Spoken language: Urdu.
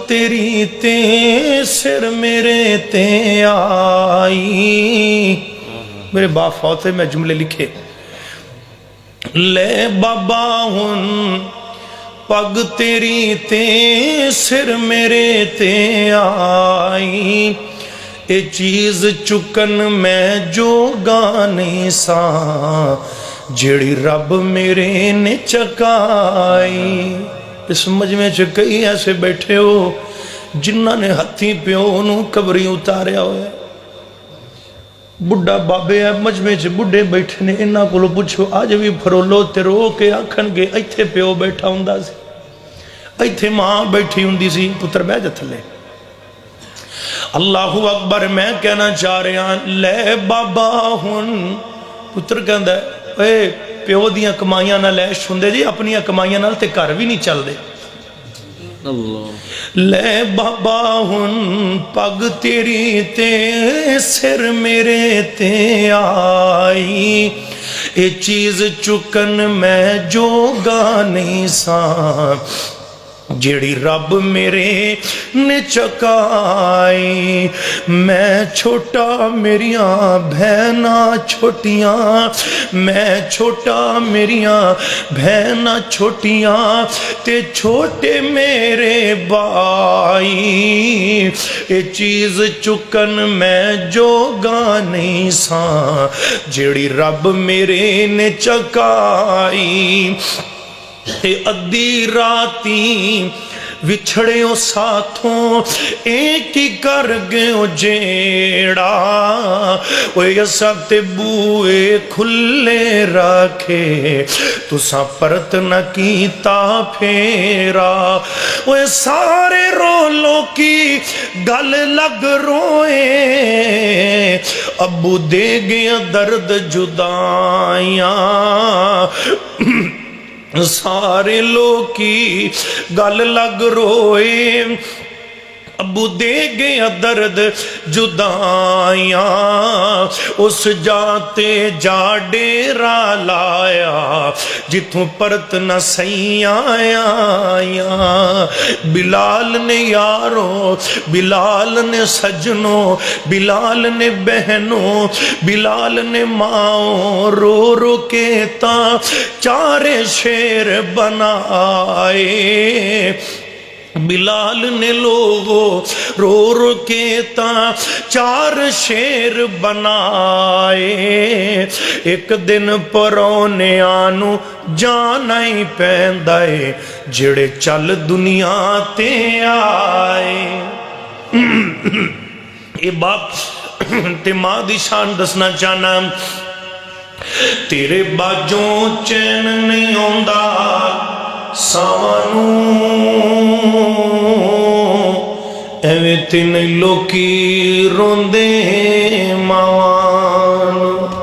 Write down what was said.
تیری تے سر میرے تے آئی. میرے باپ فوت ہے، میں جملے لکھے. لے بابا ہن پگ تیری تے سر میرے تے آئی. اے چیز چکن میں جو گانے سا جیڑی رب میرے نے چکائی. اس مجمع چ کئی ایسے بیٹھے ہو جنہاں نے ہتھی پیو نو قبری اتاریا ہوئے. بڑھا بابے ہے مجمع چ بڑھے بیٹھے نے، انہاں کولوں پوچھو اج بھی پھرولو تے رو کے آکھن گے ایتھے پیو بیٹھا ہوندا سی، ایتھے ماں بیٹھی ہوندی سی، پتر بیٹھ جا تھلے. اللہ اکبر. میں کہنا چاہ رہا لے بابا ہن. پتر کہندا ہے اے پیو دیاں کمائیاں نال عیش ہوندے جی، اپنیاں کمائیاں نال تے گھر بھی نہیں چل دے. لے بابا ہن پگ تیری تے سر میرے تے آئی. اے چیز چکن میں جو گانے سا جیڑی رب میرے نے چکائی. میں چھوٹا میریاں بہناں چھوٹیاں، میں چھوٹا میریاں بہناں چھوٹیاں تے چھوٹے میرے بائی. اے چیز چکن میں جو گانے سا جیڑی رب میرے نے چکائی. تے ادھی راتی وچھڑے ہو ساتھوں ایک ہی کر گئے ہو جیڑا. اوے اساں تے بوئے کھلے رکھے تساں پرت نہ کیتا پھیرا. اوے سارے رولوں کی گل لگ روئے ابو دے گیا درد جدائیاں. سارے لوکی گل لگ روئے ابو دے گیا درد جدائیاں. اس جاتے جا ڈیرا لایا جتوں پرت نہ سیاں آیاں. بلال نے یاروں، بلال نے سجنوں، بلال نے بہنوں، بلال نے ماں رو رو کے تا چارے شیر بنائے. بلال نے لوگوں رو رو کے تا چار شیر بنائے. ایک دن پرونے آنو جانا ہی پیندا ہے جڑے چل دنیا تے آئے. یہ باپ تے ماں دی شان دسنا چاہنا. تیرے باجوں چین نہیں ہوندا سامانوں ایویں تے نہیں لوکی روندے ماواں.